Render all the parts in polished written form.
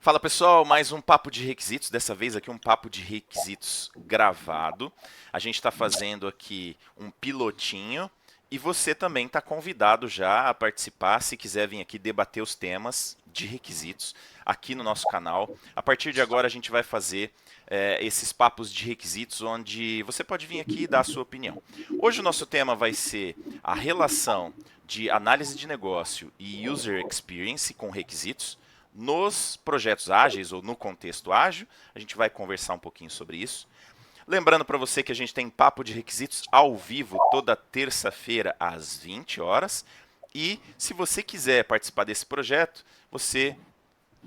Fala pessoal, mais um papo de requisitos, dessa vez aqui um papo de requisitos gravado. A gente está fazendo aqui um pilotinho e você também está convidado já a participar se quiser vir aqui debater os temas de requisitos aqui no nosso canal. A partir de agora a gente vai fazer esses papos de requisitos onde você pode vir aqui e dar a sua opinião. Hoje o nosso tema vai ser a relação de análise de negócio e user experience com requisitos nos projetos ágeis ou no contexto ágil. A gente vai conversar um pouquinho sobre isso. Lembrando para você que a gente tem papo de requisitos ao vivo toda terça-feira às 20 horas. E se você quiser participar desse projeto, você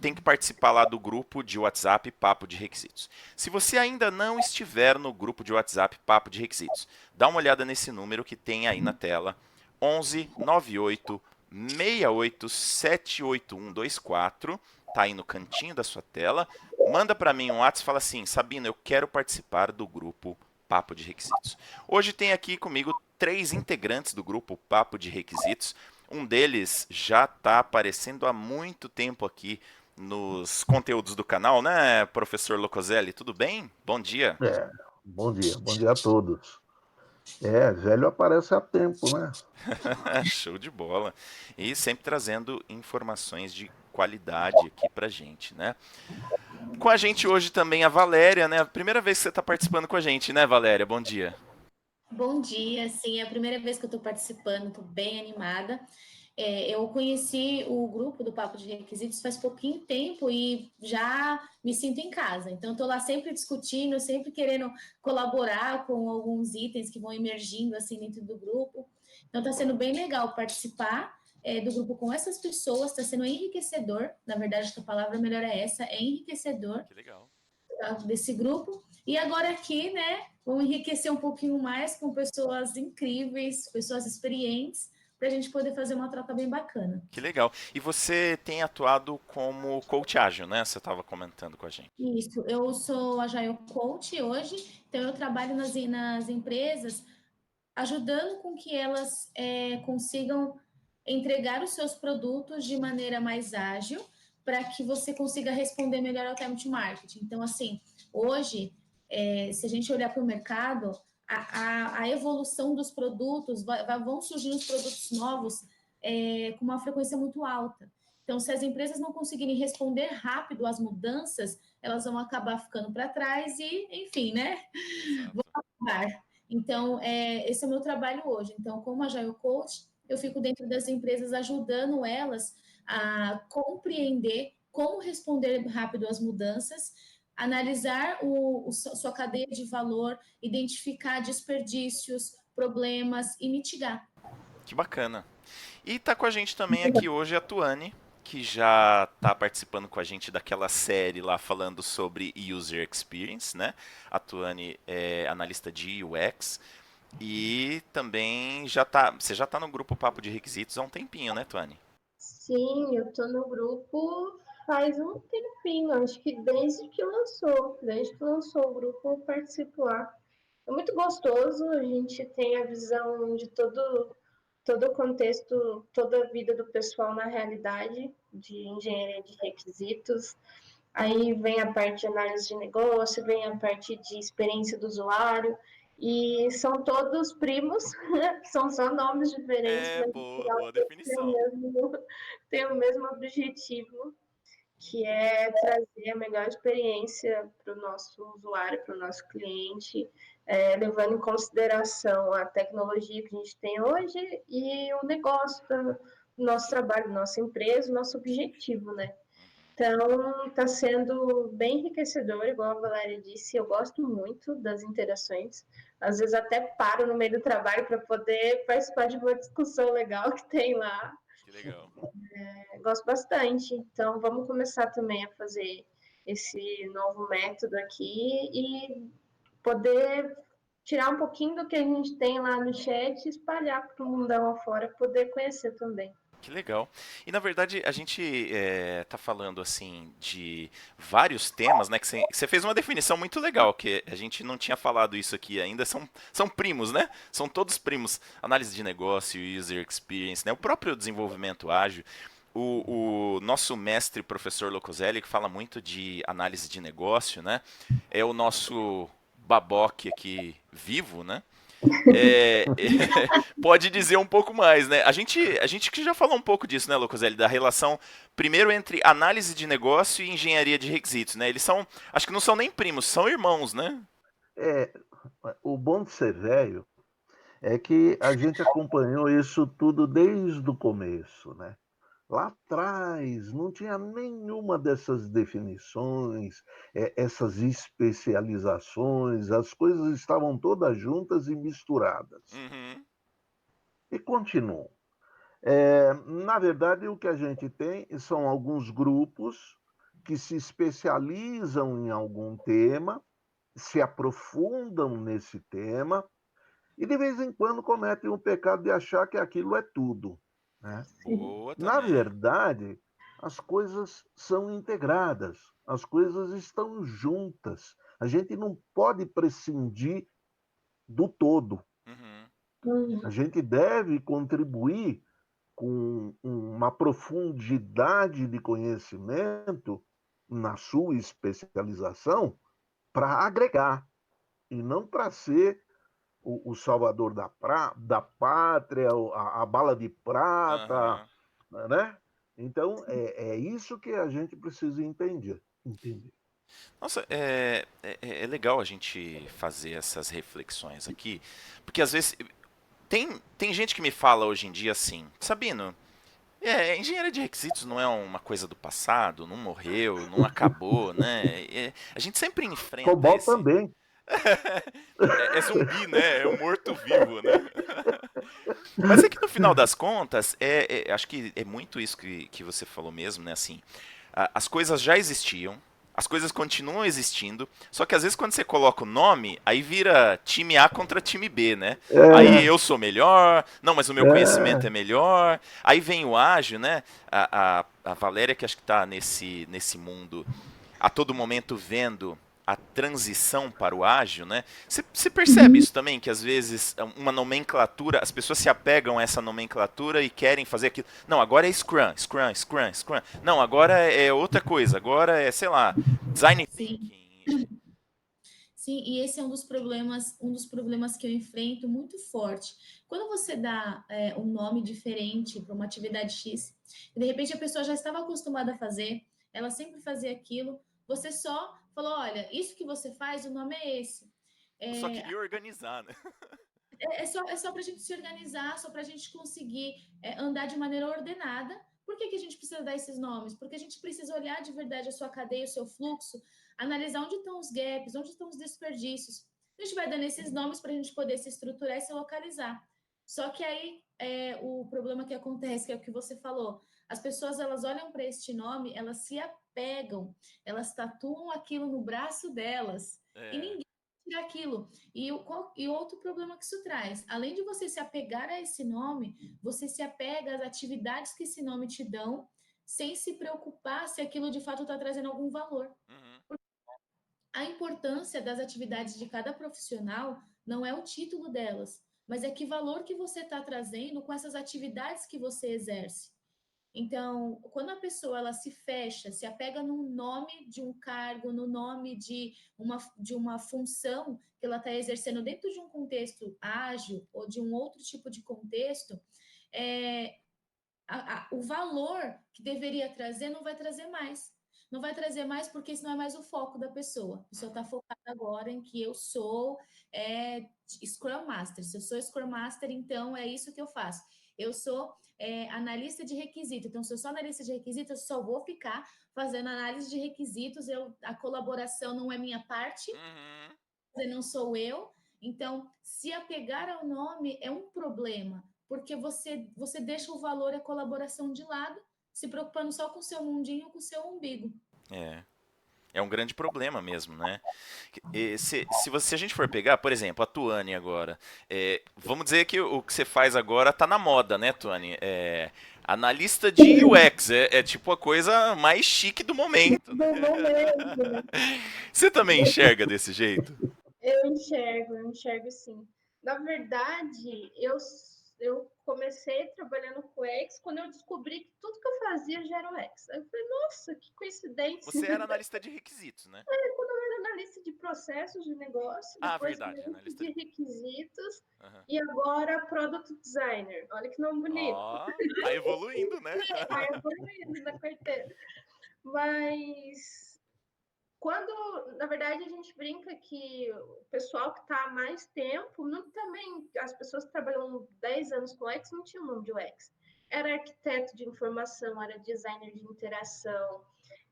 tem que participar lá do grupo de WhatsApp Papo de Requisitos. Se você ainda não estiver no grupo de WhatsApp Papo de Requisitos, dá uma olhada nesse número que tem aí na tela: 11 98 68 78124. Tá aí no cantinho da sua tela. Manda para mim um WhatsApp e fala assim: Sabino, eu quero participar do grupo Papo de Requisitos. Hoje tem aqui comigo 3 integrantes do grupo Papo de Requisitos. Um deles já está aparecendo há muito tempo aqui nos conteúdos do canal, né, professor Locoselli? Tudo bem? Bom dia. É, bom dia a todos. Velho aparece há tempo, né? Show de bola. E sempre trazendo informações de qualidade aqui pra gente, né? Com a gente hoje também a Valéria, né? Primeira vez que você está participando com a gente, né, Valéria? Bom dia. Bom dia, sim, é a primeira vez que eu estou participando, estou bem animada. Eu conheci o grupo do Papo de Requisitos faz pouquinho tempo e já me sinto em casa. Então, estou lá sempre discutindo, sempre querendo colaborar com alguns itens que vão emergindo assim dentro do grupo. Então, está sendo bem legal participar do grupo com essas pessoas, está sendo enriquecedor. Na verdade, acho que a palavra melhor é essa, é enriquecedor Que legal. desse grupo. E agora aqui, né, vamos enriquecer um pouquinho mais com pessoas incríveis, pessoas experientes, para a gente poder fazer uma troca bem bacana. Que legal. E você tem atuado como coach ágil, né? Você estava comentando com a gente. Isso, eu sou Agile Coach hoje, então eu trabalho nas empresas ajudando com que elas consigam entregar os seus produtos de maneira mais ágil para que você consiga responder melhor ao time to market. Então, assim, hoje, se a gente olhar para o mercado, a evolução dos produtos, vão surgindo os produtos novos com uma frequência muito alta. Então, se as empresas não conseguirem responder rápido às mudanças, elas vão acabar ficando para trás e, enfim, né? Vão Exato. acabar. Então, esse é o meu trabalho hoje. Então, como Agile Coach, eu fico dentro das empresas ajudando elas a compreender como responder rápido às mudanças, analisar sua cadeia de valor, identificar desperdícios, problemas e mitigar. Que bacana. E tá com a gente também aqui hoje a Tuane, que já tá participando com a gente daquela série lá falando sobre User Experience, né? A Tuane é analista de UX e também você já tá no grupo Papo de Requisitos há um tempinho, né, Tuane? Sim, eu tô no grupo faz um tempinho, acho que desde que lançou o grupo, eu participo lá. É muito gostoso, a gente tem a visão de todo o contexto, toda a vida do pessoal na realidade, de engenharia de requisitos. Aí vem a parte de análise de negócio, vem a parte de experiência do usuário, e são todos primos, são só nomes diferentes, É, mas no boa, final boa todos definição. têm o mesmo objetivo, que é trazer a melhor experiência para o nosso usuário, para o nosso cliente, levando em consideração a tecnologia que a gente tem hoje e o negócio do nosso trabalho, nossa empresa, nosso objetivo, né? Então, está sendo bem enriquecedor, igual a Valéria disse. Eu gosto muito das interações. Às vezes até paro no meio do trabalho para poder participar de uma discussão legal que tem lá. Que legal. Gosto bastante. Então, vamos começar também a fazer esse novo método aqui e poder tirar um pouquinho do que a gente tem lá no chat e espalhar para o mundão afora, poder conhecer também. Que legal. E na verdade a gente tá falando assim de vários temas, né? Que você fez uma definição muito legal, que a gente não tinha falado isso aqui ainda. São primos, né? São todos primos. Análise de negócio, user experience, né? O próprio desenvolvimento ágil. o nosso mestre, professor Locoselli, que fala muito de análise de negócio, né? É o nosso baboque aqui vivo, né? Pode dizer um pouco mais, né? A gente que já falou um pouco disso, né, Locoselli, da relação primeiro entre análise de negócio e engenharia de requisitos, né? Eles são, acho que não são nem primos, são irmãos, né? É, o bom de ser velho é que a gente acompanhou isso tudo desde o começo, né? Lá atrás não tinha nenhuma dessas definições, essas especializações, as coisas estavam todas juntas e misturadas. Uhum, E continuam. Na verdade, o que a gente tem são alguns grupos que se especializam em algum tema, se aprofundam nesse tema e, de vez em quando, cometem o pecado de achar que aquilo é tudo, né? boa Na também. verdade, as coisas são integradas, as coisas estão juntas. A gente não pode prescindir do todo. Uhum, A Uhum. gente deve contribuir com uma profundidade de conhecimento na sua especialização para agregar e não para ser o salvador da pátria, a bala de prata, aham. né? Então, é isso que a gente precisa entender. Nossa, é legal a gente fazer essas reflexões aqui, porque às vezes tem gente que me fala hoje em dia assim, Sabino, engenharia de requisitos não é uma coisa do passado, não morreu, não acabou, né? A gente sempre enfrenta COBOL esse. também. É zumbi, né? É um morto-vivo, né? Mas é que no final das contas, acho que é muito isso que você falou mesmo, né? Assim, as coisas já existiam, as coisas continuam existindo, só que às vezes quando você coloca o nome, aí vira time A contra time B, né? Aí É, eu sou melhor, não, mas o meu conhecimento é é, melhor. Aí vem o ágil, né? A Valéria, que acho que tá nesse mundo a todo momento vendo a transição para o ágil, né? Você percebe Uhum. isso também, que às vezes uma nomenclatura, as pessoas se apegam a essa nomenclatura e querem fazer aquilo. Não, agora é Scrum, Scrum, Scrum, Scrum. Não, agora é outra coisa, agora é, sei lá, Design Sim. Thinking. Sim, e esse é um dos problemas que eu enfrento muito forte. Quando você dá um nome diferente para uma atividade X, e de repente a pessoa já estava acostumada a fazer, ela sempre fazia aquilo, você só falou, olha, isso que você faz, o nome é esse. Eu só É, queria organizar, né? é só para a gente se organizar, só para a gente conseguir andar de maneira ordenada. Por que a gente precisa dar esses nomes? Porque a gente precisa olhar de verdade a sua cadeia, o seu fluxo, analisar onde estão os gaps, onde estão os desperdícios. A gente vai dando esses nomes para a gente poder se estruturar e se localizar. Só que aí o problema que acontece, que é o que você falou, as pessoas elas olham para este nome, elas se apegam, elas tatuam aquilo no braço delas e É. ninguém tira aquilo. E outro problema que isso traz, além de você se apegar a esse nome, você se apega às atividades que esse nome te dão, sem se preocupar se aquilo de fato está trazendo algum valor. Uhum. A importância das atividades de cada profissional não é o título delas, mas é que valor que você está trazendo com essas atividades que você exerce. Então, quando a pessoa ela se fecha, se apega no nome de um cargo, no nome de uma função que ela está exercendo dentro de um contexto ágil ou de um outro tipo de contexto, é, o valor que deveria trazer não vai trazer mais. Não vai trazer mais porque isso não é mais o foco da pessoa. A pessoa está Uhum. focada agora em que eu sou Scrum Master. Se eu sou Scrum Master, então é isso que eu faço. Eu sou analista de requisito. Então, se eu sou analista de requisito, eu só vou ficar fazendo análise de requisitos. A colaboração não é minha parte, Uhum. não sou eu. Então, se apegar ao nome é um problema, porque você deixa o valor e a colaboração de lado, se preocupando só com o seu mundinho, com o seu umbigo. É. É um grande problema mesmo, né? Se a gente for pegar, por exemplo, a Tuane agora, vamos dizer que o que você faz agora tá na moda, né, Tuane? Analista de UX, é tipo a coisa mais chique do momento, né? Do momento, né? Você também enxerga desse jeito? Eu enxergo sim. Na verdade, Eu comecei trabalhando com X quando eu descobri que tudo que eu fazia já era o X. Aí eu falei, nossa, que coincidência. Você era analista de requisitos, né? Analista de processos de negócio, Ah, depois verdade, analista analista de de... requisitos Aham. e agora Product Designer. Olha que nome bonito. Ó, tá evoluindo, né? Tá evoluindo na carteira. Mas quando, na verdade, a gente brinca que o pessoal que está há mais tempo, não, também as pessoas que trabalham 10 anos com UX não tinham nome de UX. Era arquiteto de informação, era designer de interação,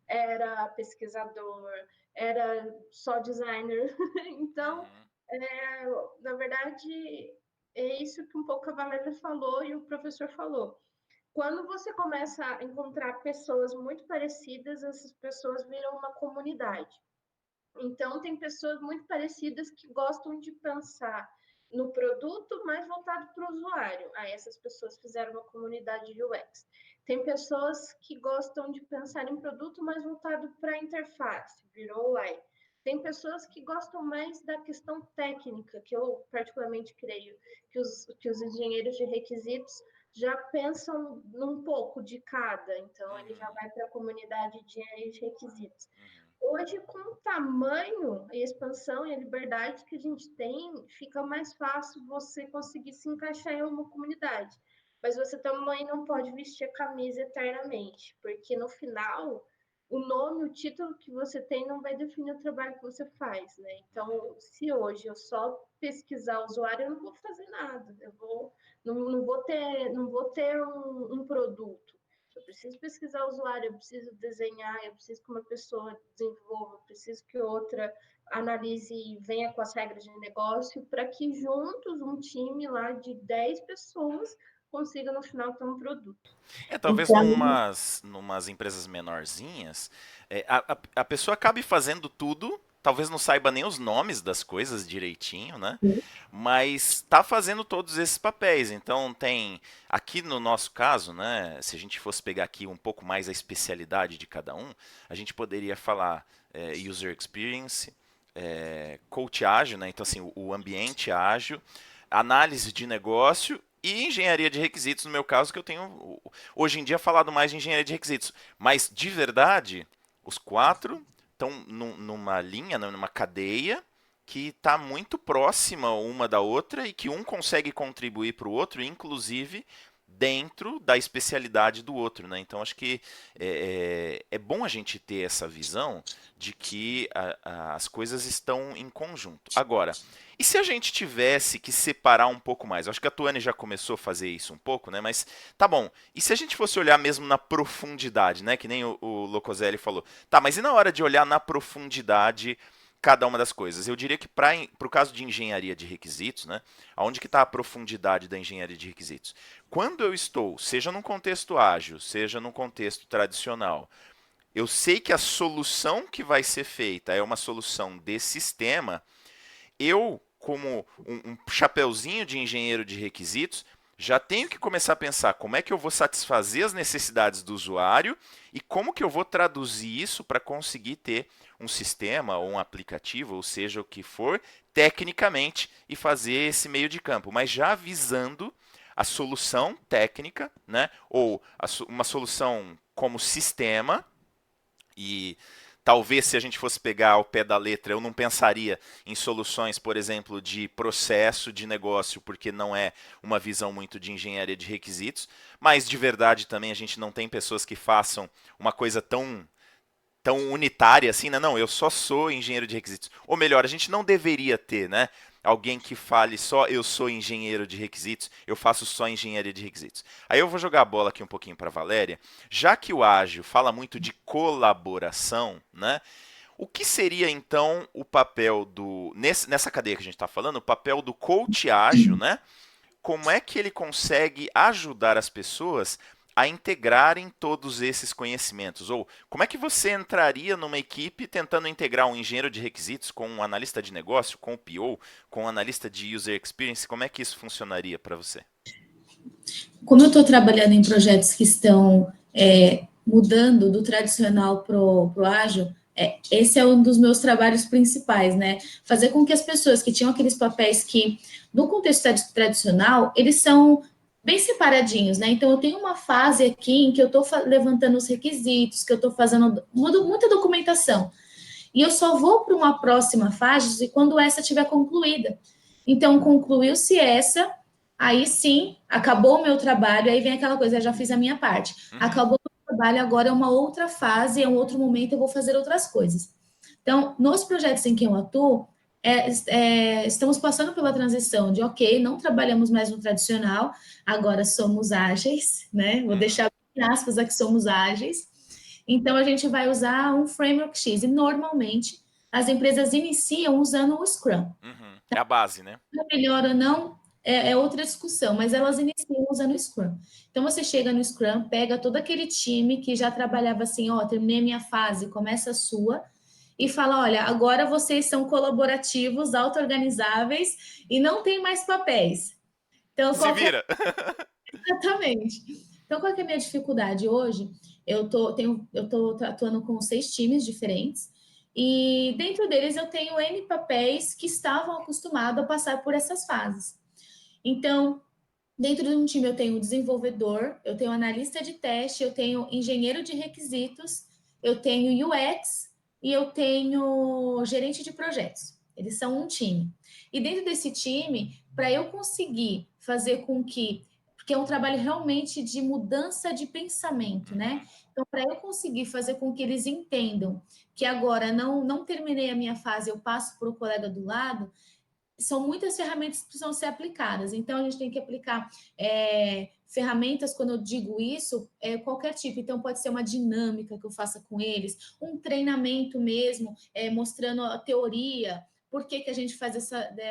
era pesquisador, era só designer. Então, Uhum. na verdade, é isso que um pouco a Valéria falou e o professor falou. Quando você começa a encontrar pessoas muito parecidas, essas pessoas viram uma comunidade. Então, tem pessoas muito parecidas que gostam de pensar no produto mais voltado para o usuário. Aí essas pessoas fizeram uma comunidade de UX. Tem pessoas que gostam de pensar em produto mais voltado para a interface, virou UI. Tem pessoas que gostam mais da questão técnica, que eu particularmente creio que os engenheiros de requisitos já pensam num pouco de cada, então ele já vai para a comunidade de engenharia de requisitos. Uhum. Hoje, com o tamanho, a expansão e a liberdade que a gente tem, fica mais fácil você conseguir se encaixar em uma comunidade. Mas você também não pode vestir a camisa eternamente, porque no final, o nome, o título que você tem não vai definir o trabalho que você faz, né? Então, se hoje eu só pesquisar o usuário, eu não vou fazer nada. Não vou ter um produto. Eu preciso pesquisar o usuário, eu preciso desenhar, eu preciso que uma pessoa desenvolva, eu preciso que outra analise e venha com as regras de negócio, para que juntos, um time lá de 10 pessoas, consiga no final ter um produto. Talvez Então, numas empresas menorzinhas, a pessoa acabe fazendo tudo, talvez não saiba nem os nomes das coisas direitinho, né? Mas tá fazendo todos esses papéis. Então tem, aqui no nosso caso, né? Se a gente fosse pegar aqui um pouco mais a especialidade de cada um, a gente poderia falar user experience, coach ágil, né? Então assim, o ambiente ágil, análise de negócio e engenharia de requisitos, no meu caso, que eu tenho hoje em dia falado mais de engenharia de requisitos. Mas, de verdade, os quatro estão numa linha, numa cadeia, que está muito próxima uma da outra e que um consegue contribuir para o outro, inclusive dentro da especialidade do outro, né? Então acho que é bom a gente ter essa visão de que as coisas estão em conjunto. Agora, e se a gente tivesse que separar um pouco mais? Eu acho que a Tuane já começou a fazer isso um pouco, né? Mas tá bom. E se a gente fosse olhar mesmo na profundidade, né? Que nem o Locoselli falou. Tá, mas e na hora de olhar na profundidade cada uma das coisas? Eu diria que para o caso de engenharia de requisitos, né? Aonde que está a profundidade da engenharia de requisitos? Quando eu estou, seja num contexto ágil, seja num contexto tradicional, eu sei que a solução que vai ser feita é uma solução de sistema. Eu, como um chapeuzinho de engenheiro de requisitos, já tenho que começar a pensar como é que eu vou satisfazer as necessidades do usuário e como que eu vou traduzir isso para conseguir ter um sistema ou um aplicativo, ou seja o que for, tecnicamente e fazer esse meio de campo, mas já visando a solução técnica, né? Ou uma solução como sistema. E talvez se a gente fosse pegar ao pé da letra, eu não pensaria em soluções, por exemplo, de processo de negócio, porque não é uma visão muito de engenharia de requisitos, mas de verdade também a gente não tem pessoas que façam uma coisa tão unitária assim, né? Não, eu só sou engenheiro de requisitos. Ou melhor, a gente não deveria ter, né? Alguém que fale só eu sou engenheiro de requisitos, eu faço só engenharia de requisitos. Aí eu vou jogar a bola aqui um pouquinho para a Valéria. Já que o ágil fala muito de colaboração, né? O que seria então o papel nessa cadeia que a gente está falando, o papel do coach ágil, né? Como é que ele consegue ajudar as pessoas a integrarem todos esses conhecimentos? Ou como é que você entraria numa equipe tentando integrar um engenheiro de requisitos com um analista de negócio, com o PO, com um analista de user experience? Como é que isso funcionaria para você? Como eu estou trabalhando em projetos que estão mudando do tradicional para o ágil, esse é um dos meus trabalhos principais, né? Fazer com que as pessoas que tinham aqueles papéis que, no contexto tradicional, eles são bem separadinhos, né? Então, eu tenho uma fase aqui em que eu estou levantando os requisitos, que eu estou fazendo muita documentação. E eu só vou para uma próxima fase quando essa estiver concluída. Então, concluiu-se essa, aí sim, acabou o meu trabalho, aí vem aquela coisa, eu já fiz a minha parte. Acabou o meu trabalho, agora é uma outra fase, é um outro momento, eu vou fazer outras coisas. Então, nos projetos em que eu atuo, estamos passando pela transição de, ok, não trabalhamos mais no tradicional, agora somos ágeis, né? Vou deixar em aspas aqui, somos ágeis. Então, a gente vai usar um framework X. E, normalmente, as empresas iniciam usando o Scrum. É a base, né? É melhor ou não, é outra discussão, mas elas iniciam usando o Scrum. Então, você chega no Scrum, pega todo aquele time que já trabalhava assim, ó, terminei minha fase, começa a sua, e fala, olha, agora vocês são colaborativos, auto-organizáveis, e não tem mais papéis. Então, Se vira! Exatamente. Então, qual que é a minha dificuldade hoje? Eu tô atuando com 6 times diferentes e dentro deles eu tenho N papéis que estavam acostumados a passar por essas fases. Então, dentro de um time eu tenho desenvolvedor, eu tenho analista de teste, eu tenho engenheiro de requisitos, eu tenho UX e eu tenho gerente de projetos. Eles são um time. E dentro desse time, para eu conseguir fazer com que porque é um trabalho realmente de mudança de pensamento, né? Então, para eu conseguir fazer com que eles entendam que agora não terminei a minha fase, eu passo para o colega do lado, são muitas ferramentas que precisam ser aplicadas. Então, a gente tem que aplicar ferramentas, quando eu digo isso, qualquer tipo. Então, pode ser uma dinâmica que eu faça com eles, um treinamento mesmo, mostrando a teoria, por que a gente faz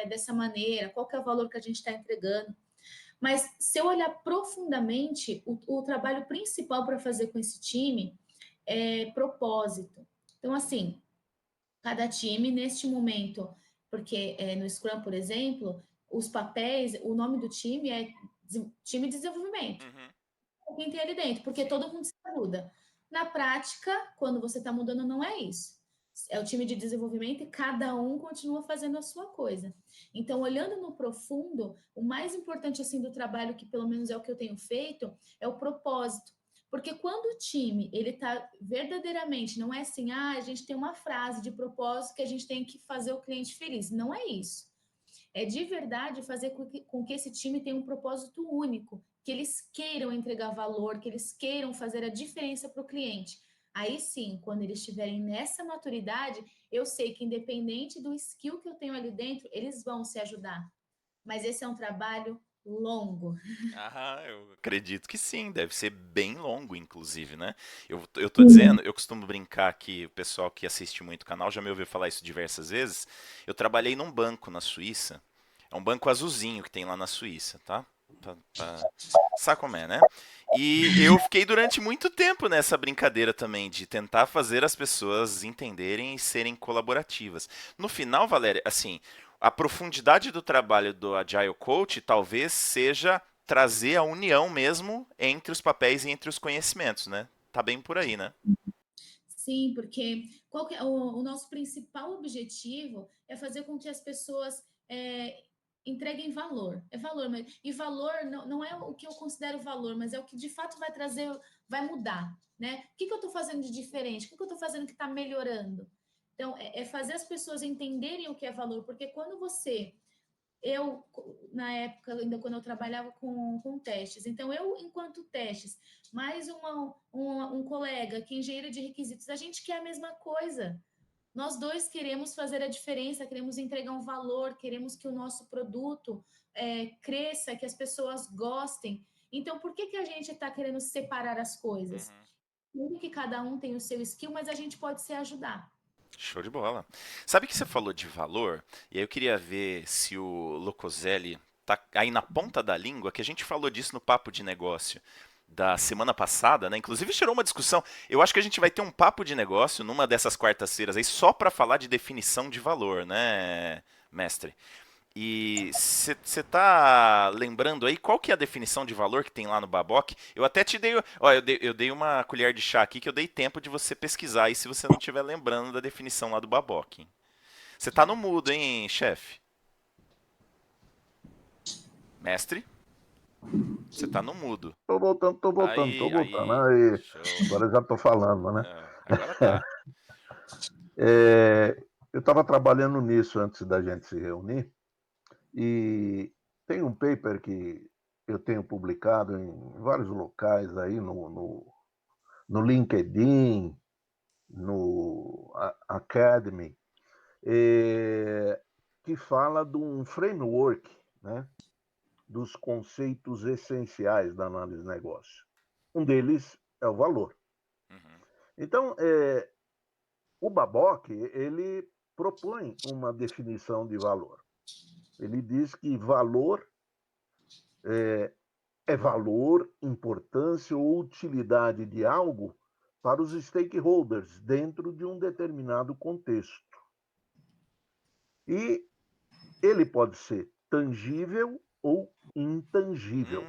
dessa maneira, qual que é o valor que a gente está entregando. Mas se eu olhar profundamente, o trabalho principal para fazer com esse time é propósito. Então, assim, cada time, neste momento, porque no Scrum, por exemplo, os papéis, o nome do time é time de desenvolvimento. Quem tem ali dentro, porque todo mundo se ajuda. Na prática, quando você está mudando, não é isso. É o time de desenvolvimento e cada um continua fazendo a sua coisa. Então, olhando no profundo, o mais importante assim do trabalho, que pelo menos é o que eu tenho feito, é o propósito. Porque quando o time ele está verdadeiramente, não é assim, a gente tem uma frase de propósito que a gente tem que fazer o cliente feliz. Não é isso. É de verdade fazer com que esse time tenha um propósito único, que eles queiram entregar valor, que eles queiram fazer a diferença para o cliente. Aí sim, quando eles estiverem nessa maturidade, eu sei que independente do skill que eu tenho ali dentro, eles vão se ajudar. Mas esse é um trabalho longo. Eu acredito que sim, deve ser bem longo, inclusive, né? Eu tô dizendo, eu costumo brincar que o pessoal que assiste muito o canal já me ouviu falar isso diversas vezes. Eu trabalhei num banco na Suíça, é um banco azulzinho que tem lá na Suíça, tá? Sabe como é, né? E eu fiquei durante muito tempo nessa brincadeira também, de tentar fazer as pessoas entenderem e serem colaborativas. No final, Valéria, assim, a profundidade do trabalho do Agile Coach talvez seja trazer a união mesmo entre os papéis e entre os conhecimentos, né? Tá bem por aí, né? Sim, porque o nosso principal objetivo é fazer com que as pessoas entreguem valor. É valor, e valor não é o que eu considero valor, mas é o que de fato vai trazer, vai mudar, né? O que eu estou fazendo de diferente? O que eu estou fazendo que está melhorando? Então, é fazer as pessoas entenderem o que é valor, porque quando eu, na época, ainda quando eu trabalhava com testes, então eu, enquanto testes, mais um colega que é engenheiro de requisitos, a gente quer a mesma coisa. Nós dois queremos fazer a diferença, queremos entregar um valor, queremos que o nosso produto cresça, que as pessoas gostem. Então, por que a gente está querendo separar as coisas? Tudo que cada um tem o seu skill, mas a gente pode se ajudar. Show de bola. Sabe que você falou de valor? E aí eu queria ver se o Locoselli tá aí na ponta da língua, que a gente falou disso no papo de negócio da semana passada, né? Inclusive gerou uma discussão. Eu acho que a gente vai ter um papo de negócio numa dessas quartas-feiras aí só para falar de definição de valor, né, mestre? E você tá lembrando aí qual que é a definição de valor que tem lá no Baboc? Eu até te dei, ó, eu dei uma colher de chá aqui que eu dei tempo de você pesquisar aí se você não estiver lembrando da definição lá do Baboc. Você tá no mudo, hein, chefe? Mestre? Você tá no mudo. Tô voltando, tô voltando, tô Aí, voltando. aí. Aí, Show. agora eu já tô falando, né? Agora tá. Eu estava trabalhando nisso antes da gente se reunir e tem um paper que eu tenho publicado em vários locais aí no LinkedIn, no Academy, que fala de um framework, né, dos conceitos essenciais da análise de negócio. Um deles é o valor. Uhum. Então, o Babok, ele propõe uma definição de valor. Ele diz que valor é valor, importância ou utilidade de algo para os stakeholders dentro de um determinado contexto. E ele pode ser tangível ou intangível.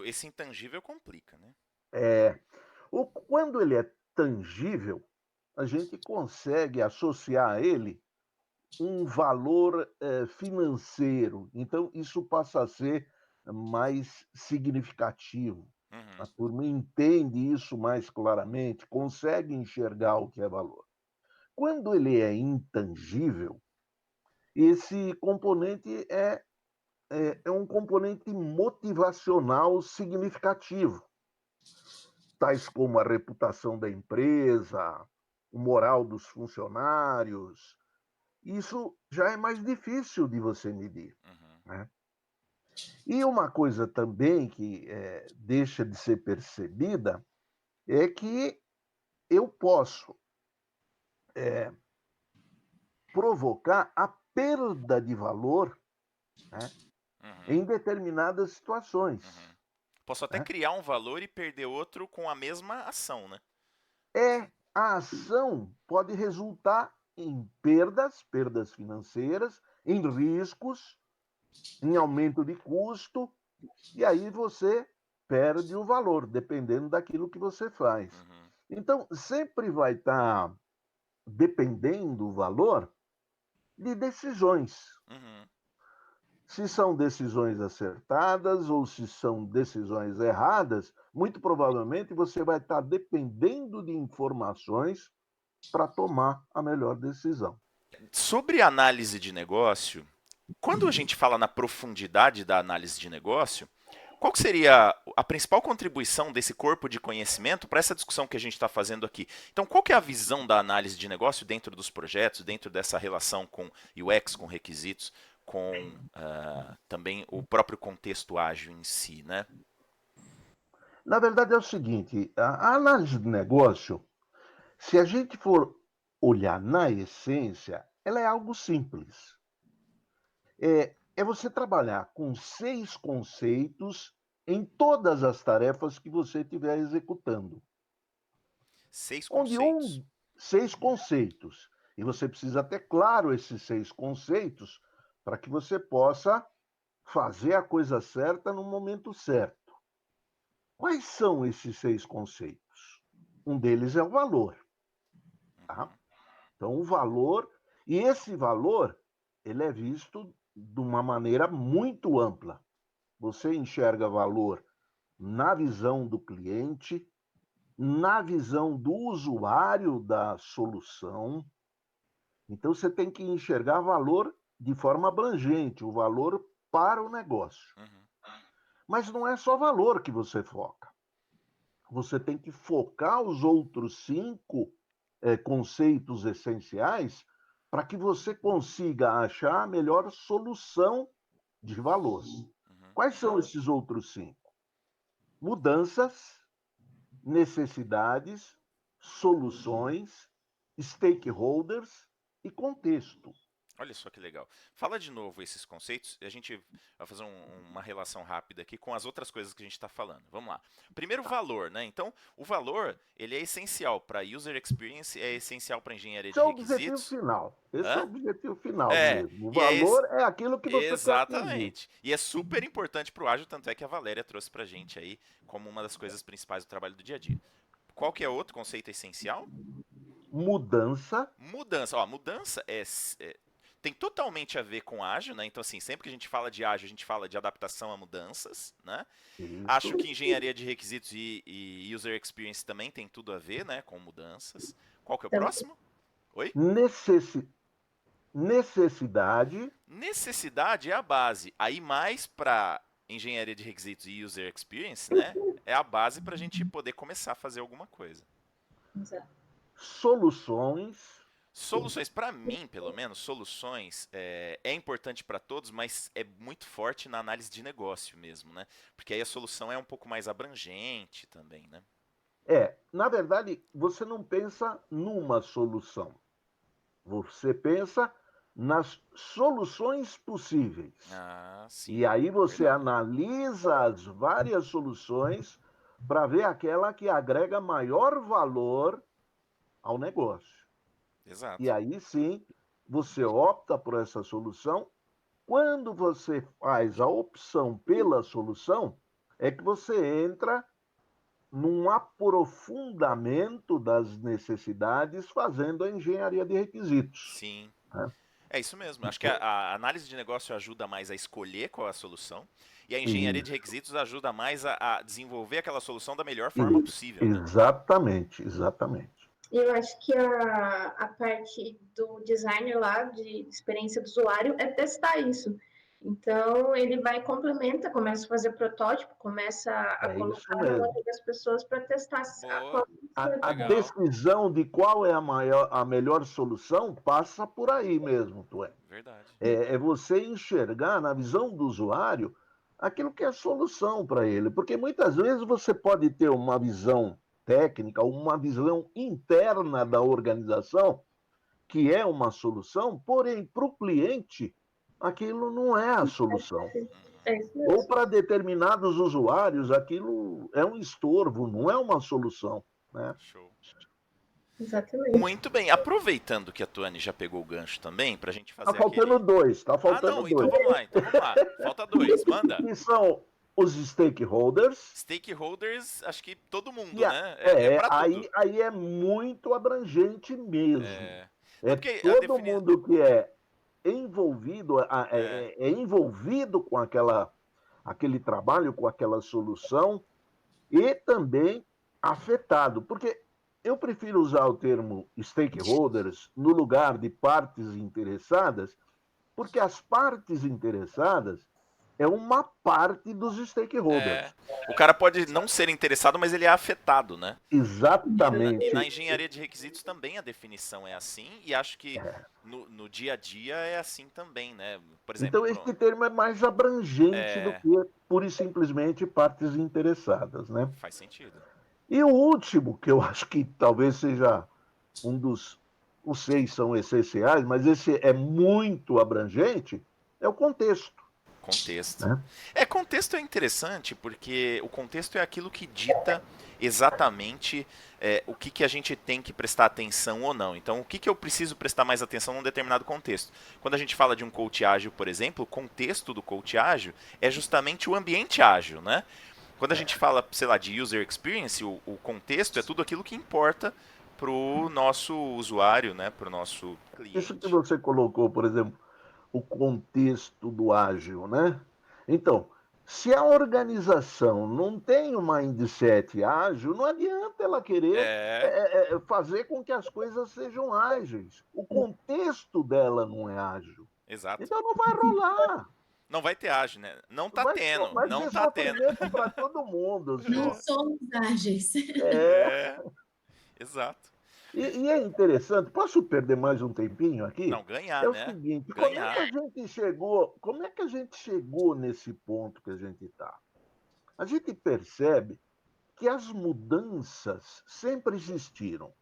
Esse intangível complica, né? Quando ele é tangível, a gente consegue associar a ele um valor financeiro. Então, isso passa a ser mais significativo. Uhum. A turma entende isso mais claramente, consegue enxergar o que é valor. Quando ele é intangível, esse componente é um componente motivacional significativo, tais como a reputação da empresa, o moral dos funcionários. Isso já é mais difícil de você medir. Uhum. Né? E uma coisa também que deixa de ser percebida é que eu posso provocar a perda de valor, né, Uhum. em determinadas situações. Uhum. Posso até Né? criar um valor e perder outro com a mesma ação, né? A ação pode resultar em perdas financeiras, em riscos, em aumento de custo, e aí você perde o valor, dependendo daquilo que você faz. Uhum. Então, sempre vai estar dependendo o valor de decisões. Uhum. Se são decisões acertadas ou se são decisões erradas, muito provavelmente você vai estar dependendo de informações para tomar a melhor decisão. Sobre análise de negócio, quando a gente fala na profundidade da análise de negócio, qual que seria a principal contribuição desse corpo de conhecimento para essa discussão que a gente está fazendo aqui? Então, qual que é a visão da análise de negócio dentro dos projetos, dentro dessa relação com UX, com requisitos, com também o próprio contexto ágil em si, né? Na verdade, é o seguinte: a análise de negócio, se a gente for olhar na essência, ela é algo simples. É você trabalhar com 6 conceitos em todas as tarefas que você estiver executando. 6 Onde conceitos. 6 conceitos. E você precisa ter claro esses 6 conceitos para que você possa fazer a coisa certa no momento certo. Quais são esses 6 conceitos? Um deles é o valor. Tá? Uhum. Então, o valor, e esse valor, ele é visto de uma maneira muito ampla. Você enxerga valor na visão do cliente, na visão do usuário da solução. Então, você tem que enxergar valor de forma abrangente, o valor para o negócio. Uhum. Mas não é só valor que você foca. Você tem que focar os outros 5 conceitos essenciais para que você consiga achar a melhor solução de valor. Uhum. Quais são esses outros 5? Mudanças, necessidades, soluções, stakeholders e contexto. Olha só que legal. Fala de novo esses conceitos e a gente vai fazer uma relação rápida aqui com as outras coisas que a gente está falando. Vamos lá. Primeiro, valor, né? Então, o valor ele é essencial para user experience, é essencial para engenharia Esse de é o objetivo requisitos. final. Esse é o Hã? objetivo final É, mesmo. O e é valor é aquilo que você quer atingir. exatamente. E é super importante para o ágil, tanto é que a Valéria trouxe para a gente aí como uma das coisas principais do trabalho do dia a dia. Qual que é outro conceito essencial? Mudança. Mudança. Ó, mudança tem totalmente a ver com ágil, né? Então, assim, sempre que a gente fala de ágil, a gente fala de adaptação a mudanças, né? Acho Isso. que engenharia de requisitos e user experience também tem tudo a ver, né, com mudanças. Qual que é o Também. próximo? Oi? Necessidade. Necessidade é a base. Aí mais para engenharia de requisitos e user experience, né, é a base para a gente poder começar a fazer alguma coisa. Exato. Soluções. Soluções, para mim, pelo menos, soluções é importante para todos, mas é muito forte na análise de negócio mesmo, né? Porque aí a solução é um pouco mais abrangente também, né? Na verdade, você não pensa numa solução. Você pensa nas soluções possíveis. Ah, sim, E aí você verdade. analisa as várias soluções para ver aquela que agrega maior valor ao negócio. E Exato. aí sim, você opta por essa solução. Quando você faz a opção pela solução, é que você entra num aprofundamento das necessidades, fazendo a engenharia de requisitos. Sim. Né? É isso mesmo. Acho que a análise de negócio ajuda mais a escolher qual é a solução. E a engenharia de Isso, requisitos ajuda mais a desenvolver aquela solução da melhor forma possível, né? exatamente, exatamente. E eu acho que a parte do designer lá, de experiência do usuário, é testar isso. Então, ele vai complementa, começa a fazer protótipo, começa a É isso colocar na mão mesmo. das pessoas para testar Boa, qual A legal, decisão de qual é a melhor solução passa por aí mesmo, Tué. verdade. É você enxergar na visão do usuário aquilo que é a solução para ele. Porque muitas vezes você pode ter uma visão técnica, uma visão interna da organização, que é uma solução, porém, para o cliente, aquilo não é a solução. é isso Ou mesmo. para determinados usuários, aquilo é um estorvo, não é uma solução. Né? Show. Exatamente. Muito bem. Aproveitando que a Tuane já pegou o gancho também, pra gente Está fazer faltando aquele. dois, está Ah, faltando não, então dois. vamos lá, então vamos lá. Falta dois, manda. Que são os stakeholders. Stakeholders, acho que todo E mundo, né? É pra tudo. aí é muito abrangente mesmo. É. Não, É porque a todo definição. mundo que é envolvido, É, é envolvido com aquele trabalho, com aquela solução, e também afetado. Porque eu prefiro usar o termo stakeholders no lugar de partes interessadas, porque as partes interessadas é uma parte dos é. stakeholders. O cara pode não ser interessado, mas ele é afetado, né? E na Exatamente. engenharia de requisitos também a definição é assim, e acho que no dia a dia é assim também, né? Por exemplo, Então, esse termo é mais abrangente do é, que pura e simplesmente partes interessadas, né? faz sentido. E o último, que eu acho que talvez seja um dos, os seis são essenciais, mas esse é muito abrangente, é o contexto, Contexto. né? Contexto é interessante porque o contexto é aquilo que dita exatamente o que a gente tem que prestar atenção ou não. Então, o que eu preciso prestar mais atenção num determinado contexto. Quando a gente fala de um coach ágil, por exemplo, o contexto do coach ágil é justamente o ambiente ágil, né? Quando a gente fala, sei lá, de user experience, o contexto é tudo aquilo que importa para o nosso usuário, né? Para o nosso Isso que cliente. você colocou, por exemplo, o contexto do ágil, né? Então, se a organização não tem um mindset ágil, não adianta ela querer É, fazer com que as coisas sejam ágeis. O contexto dela não é ágil. exato. Então não vai rolar. Não vai ter ágil, né? Não tá tendo, Vai não ser tá tendo. sofrimento para todo mundo Não só. somos ágeis. É, É, exato. e é interessante, posso perder mais um tempinho aqui? Não, ganhar, É o né? seguinte, Ganhar. como é que a gente chegou nesse ponto que a gente está? A gente percebe que as mudanças sempre existiram.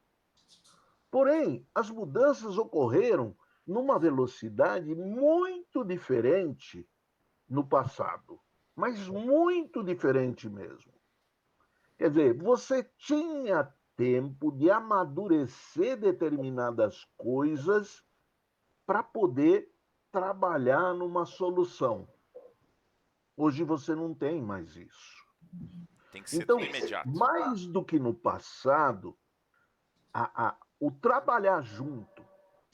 Porém, as mudanças ocorreram numa velocidade muito diferente no passado, mas muito diferente mesmo. Quer dizer, você tinha tempo de amadurecer determinadas coisas para poder trabalhar numa solução. Hoje você não tem mais isso. Tem que ser Então, tudo imediato. mais do que no passado, o trabalhar junto,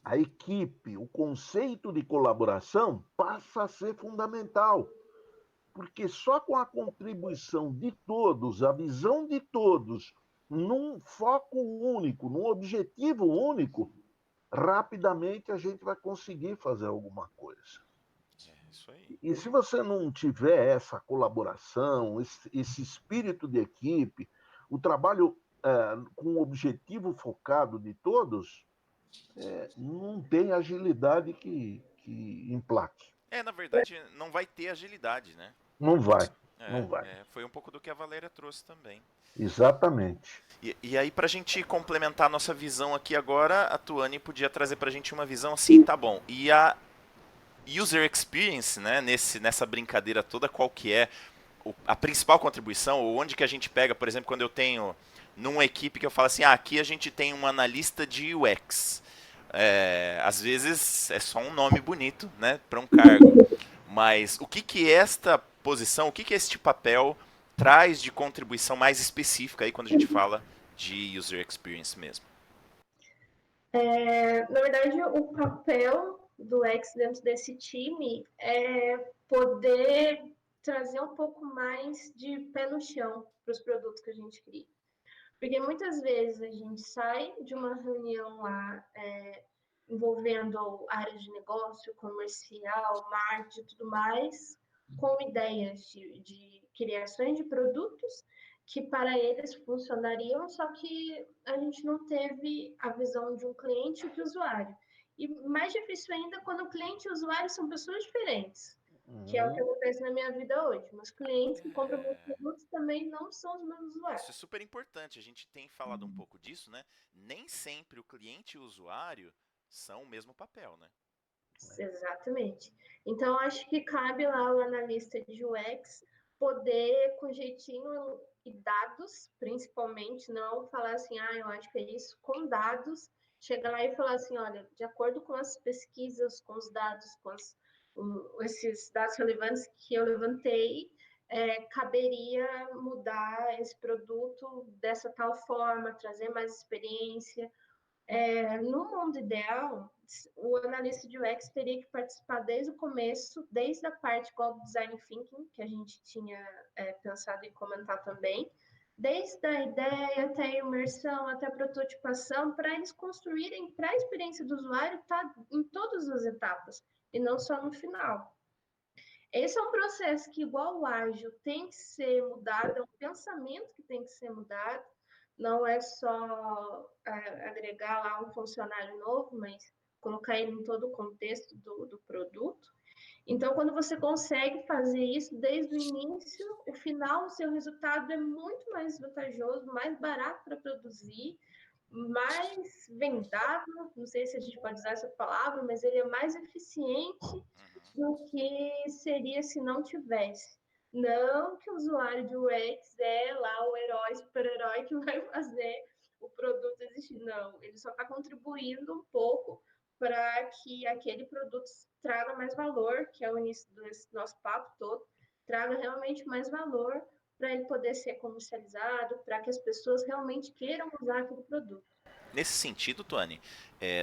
a equipe, o conceito de colaboração passa a ser fundamental, porque só com a contribuição de todos, a visão de todos, num foco único, num objetivo único, rapidamente a gente vai conseguir fazer alguma coisa. Isso aí. E se você não tiver essa colaboração, esse espírito de equipe, o trabalho com o objetivo focado de todos, não tem agilidade que emplaque. Na verdade, não vai ter agilidade, né? Não vai, não vai. Foi um pouco do que a Valéria trouxe também. Exatamente. E aí, pra gente complementar a nossa visão aqui agora, a Tuane podia trazer pra gente uma visão assim, tá bom. E a user experience, né, nessa brincadeira toda, qual que é a principal contribuição, ou onde que a gente pega, por exemplo, quando eu tenho numa equipe que eu falo assim, aqui a gente tem um analista de UX. Às vezes é só um nome bonito, né, para um cargo. Mas o que esta posição, o que este papel traz de contribuição mais específica aí quando a gente fala de user experience mesmo? Na verdade, o papel do UX dentro desse time é poder trazer um pouco mais de pé no chão para os produtos que a gente cria. Porque muitas vezes a gente sai de uma reunião lá envolvendo áreas de negócio, comercial, marketing e tudo mais, com ideias de criações de produtos que para eles funcionariam, só que a gente não teve a visão de um cliente e de usuário. E mais difícil ainda quando o cliente e o usuário são pessoas diferentes, que é o que acontece na minha vida hoje. Meus clientes que compram meus produtos também não são os meus usuários. Isso é super importante, a gente tem falado um pouco disso, né? Nem sempre o cliente e o usuário são o mesmo papel, né? Exatamente. Então, acho que cabe lá o analista de UX poder, com jeitinho e dados, principalmente, não falar assim, eu acho que é isso, com dados, chegar lá e falar assim, olha, de acordo com as pesquisas, com os dados, esses dados relevantes que eu levantei, caberia mudar esse produto dessa tal forma, trazer mais experiência. No mundo ideal, o analista de UX teria que participar desde o começo, desde a parte igual do design thinking, que a gente tinha pensado em comentar também, desde a ideia até a imersão, até a prototipação, para eles construírem para a experiência do usuário tá em todas as etapas, e não só no final. Esse é um processo que, igual o ágil, tem que ser mudado, é um pensamento que tem que ser mudado, não é só agregar lá um funcionário novo, mas colocar ele em todo o contexto do produto. Então, quando você consegue fazer isso desde o início, o final, o seu resultado é muito mais vantajoso, mais barato para produzir, mais vendável, não sei se a gente pode usar essa palavra, mas ele é mais eficiente do que seria se não tivesse. Não que o usuário de UX é lá o herói, super-herói que vai fazer o produto existir. Não, ele só está contribuindo um pouco para que aquele produto traga mais valor, que é o início desse nosso papo todo, traga realmente mais valor para ele poder ser comercializado, para que as pessoas realmente queiram usar aquele produto. Nesse sentido, Tuane,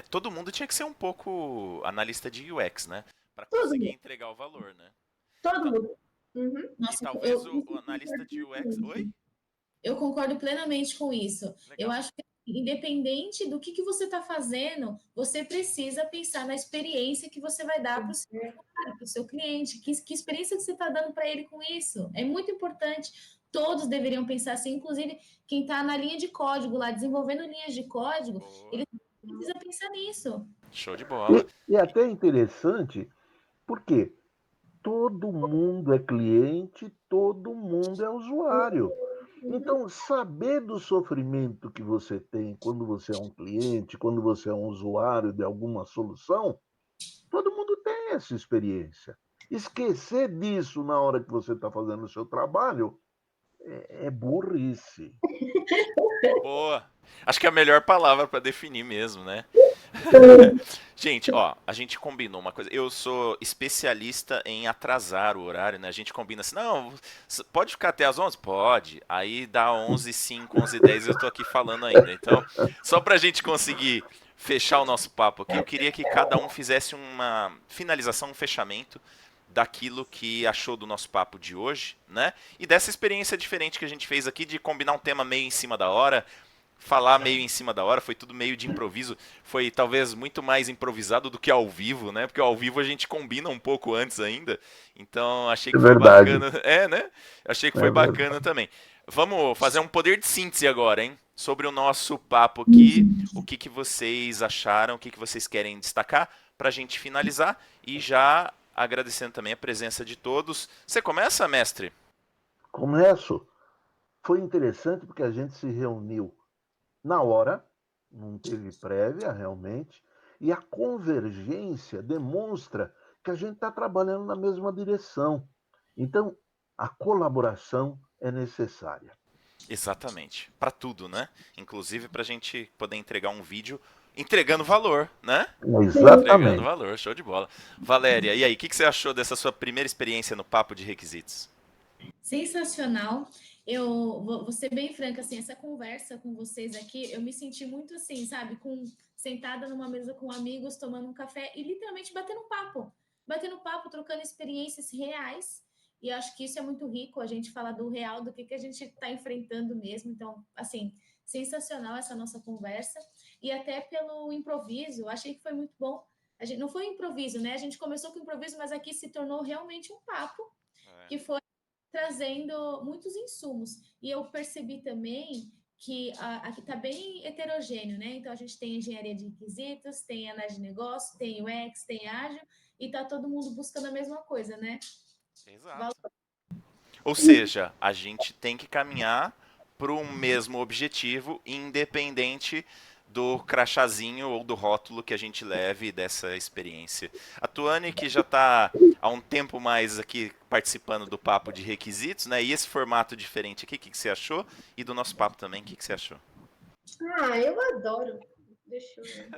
todo mundo tinha que ser um pouco analista de UX, né? Para conseguir entregar o valor, né? Todo mundo. Uhum. E talvez o analista de UX... Oi? Eu concordo plenamente com isso. Legal. Eu acho que, independente do que você está fazendo, você precisa pensar na experiência que você vai dar para o seu cliente. Que experiência que você está dando para ele com isso? É muito importante. Todos deveriam pensar assim, inclusive quem está na linha de código lá, desenvolvendo linhas de código, ele precisa pensar nisso. Show de bola. E até interessante, porque todo mundo é cliente, todo mundo é usuário. Então, saber do sofrimento que você tem quando você é um cliente, quando você é um usuário de alguma solução, todo mundo tem essa experiência. Esquecer disso na hora que você está fazendo o seu trabalho é burrice. Boa. Acho que é a melhor palavra para definir mesmo, né? Gente, ó, a gente combinou uma coisa. Eu sou especialista em atrasar o horário, né? A gente combina assim, não, pode ficar até as 11? Pode. Aí dá 11h05, 11h10 eu tô aqui falando ainda. Então, só pra gente conseguir fechar o nosso papo aqui, eu queria que cada um fizesse uma finalização, um fechamento daquilo que achou do nosso papo de hoje, né? E dessa experiência diferente que a gente fez aqui de combinar um tema meio em cima da hora, falar meio em cima da hora, foi tudo meio de improviso, foi talvez muito mais improvisado do que ao vivo, né? Porque ao vivo a gente combina um pouco antes ainda, então achei que É foi verdade. bacana, né? Achei que É foi verdade. bacana também. Vamos fazer um poder de síntese agora, hein? Sobre o nosso papo aqui, o que que vocês acharam, o que que vocês querem destacar para a gente finalizar e já agradecendo também a presença de todos. Você começa, mestre? Começo. Foi interessante porque a gente se reuniu na hora, não teve prévia realmente, e a convergência demonstra que a gente está trabalhando na mesma direção. Então, a colaboração é necessária. Exatamente. Para tudo, né? Inclusive para a gente poder entregar um vídeo entregando valor, né? Entregando Exatamente. valor, show de bola. Valéria, e aí, o que que você achou dessa sua primeira experiência no Papo de Requisitos? Sensacional. Eu vou ser bem franca, assim, essa conversa com vocês aqui, eu me senti muito assim, sabe, sentada numa mesa com amigos, tomando um café e literalmente batendo papo, trocando experiências reais. E acho que isso é muito rico, a gente falar do real, do que a gente está enfrentando mesmo. Então, assim, sensacional essa nossa conversa. E até pelo improviso, achei que foi muito bom. A gente, não foi improviso, né? A gente começou com improviso, mas aqui se tornou realmente um papo É. que foi trazendo muitos insumos. E eu percebi também que aqui está bem heterogêneo, né? Então a gente tem engenharia de requisitos, tem análise de negócio, tem UX, tem ágil, e está todo mundo buscando a mesma coisa, né? Exato. Ou seja, a gente tem que caminhar para o mesmo objetivo, independente do crachazinho ou do rótulo que a gente leve dessa experiência. A Tuane, que já está há um tempo mais aqui participando do papo de requisitos, né? E esse formato diferente aqui, o que que você achou? E do nosso papo também, o que que você achou? Ah, eu adoro. Deixa eu ver.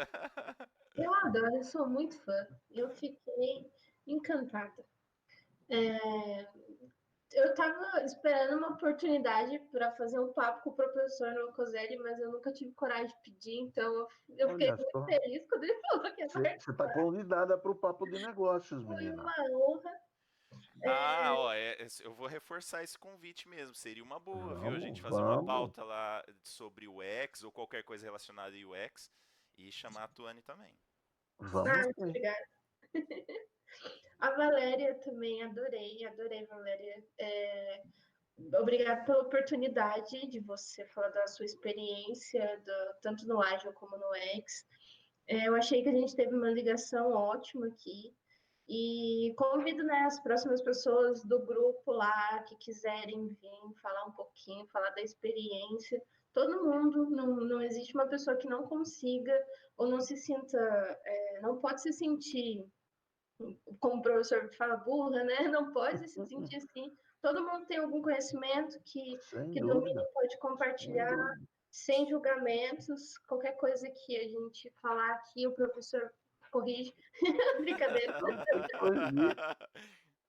Eu adoro, eu sou muito fã. Eu fiquei encantada. Eu estava esperando uma oportunidade para fazer um papo com o professor Nocoselli, mas eu nunca tive coragem de pedir, então eu fiquei Olha muito só, feliz quando ele falou que ia você está participar. convidada para o Papo de Negócios, Foi menina. uma honra. Ah, ó, eu vou reforçar esse convite mesmo. Seria uma boa, viu? A gente Vamos, fazer uma vamos, pauta lá sobre o UX ou qualquer coisa relacionada ao UX e chamar a Tuane também. vamos Muito sim. obrigada. A Valéria também, adorei, Valéria. Obrigada pela oportunidade de você falar da sua experiência, tanto no Agile como no X. Eu achei que a gente teve uma ligação ótima aqui. E convido, né, as próximas pessoas do grupo lá que quiserem vir falar um pouquinho, falar da experiência. Todo mundo, não existe uma pessoa que não consiga ou não se sinta, não pode se sentir, como o professor fala, burra, né? Não pode se sentir assim. Todo mundo tem algum conhecimento Sem que domina dúvida, e pode sem compartilhar dúvida. sem julgamentos. Qualquer coisa que a gente falar aqui, o professor corrige. Brincadeira. Não tem que corrigir. Tá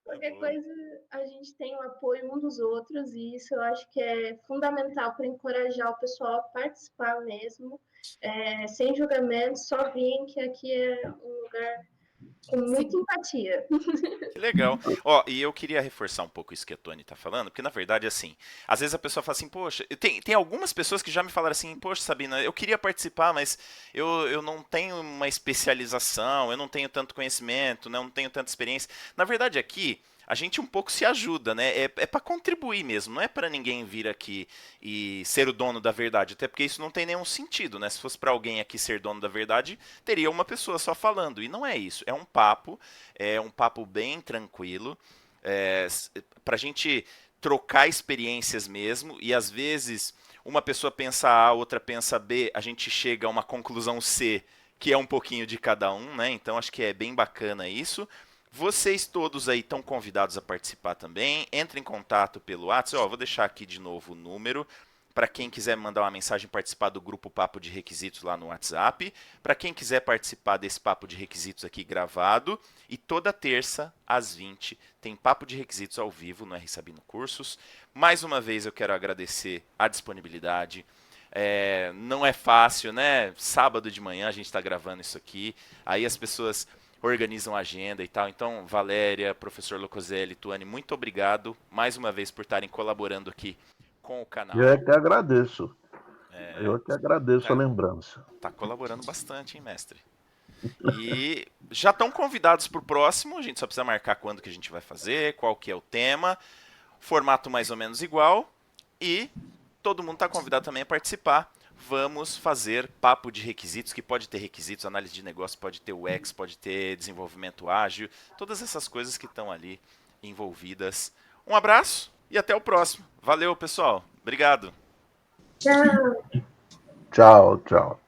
Qualquer bom. coisa, a gente tem o apoio um dos outros, e isso eu acho que é fundamental para encorajar o pessoal a participar mesmo, sem julgamento, só virem que aqui é um lugar com muita empatia. Que legal. Ó, e eu queria reforçar um pouco isso que a Tony tá falando, porque na verdade, assim, às vezes a pessoa fala assim, poxa, tem algumas pessoas que já me falaram assim, poxa, Sabina, eu queria participar, mas eu não tenho uma especialização, eu não tenho tanto conhecimento, né, eu não tenho tanta experiência. Na verdade, aqui, a gente um pouco se ajuda, né? É para contribuir mesmo, não é para ninguém vir aqui e ser o dono da verdade, até porque isso não tem nenhum sentido, né? Se fosse para alguém aqui ser dono da verdade, teria uma pessoa só falando, e não é isso. É um papo bem tranquilo, para a gente trocar experiências mesmo, e às vezes uma pessoa pensa A, outra pensa B, a gente chega a uma conclusão C, que é um pouquinho de cada um, né? Então acho que é bem bacana isso. Vocês todos aí estão convidados a participar também. Entre em contato pelo WhatsApp. Ó, vou deixar aqui de novo o número para quem quiser mandar uma mensagem participar do grupo Papo de Requisitos lá no WhatsApp. Para quem quiser participar desse Papo de Requisitos aqui gravado. E toda terça, às 20, tem Papo de Requisitos ao vivo no R Sabino Cursos. Mais uma vez eu quero agradecer a disponibilidade, Não é fácil, né? Sábado de manhã a gente está gravando isso aqui, aí as pessoas organizam a agenda e tal. Então, Valéria, professor Locoselli, Tuane, muito obrigado mais uma vez por estarem colaborando aqui com o canal. Eu é que agradeço. Eu é que agradeço a lembrança. Tá colaborando bastante, hein, mestre? E já estão convidados para o próximo, a gente só precisa marcar quando que a gente vai fazer, qual que é o tema, formato mais ou menos igual, e todo mundo está convidado também a participar. Vamos fazer papo de requisitos, que pode ter requisitos, análise de negócio, pode ter UX, pode ter desenvolvimento ágil, todas essas coisas que estão ali envolvidas. Um abraço e até o próximo. Valeu, pessoal. Obrigado. Tchau. Tchau, tchau.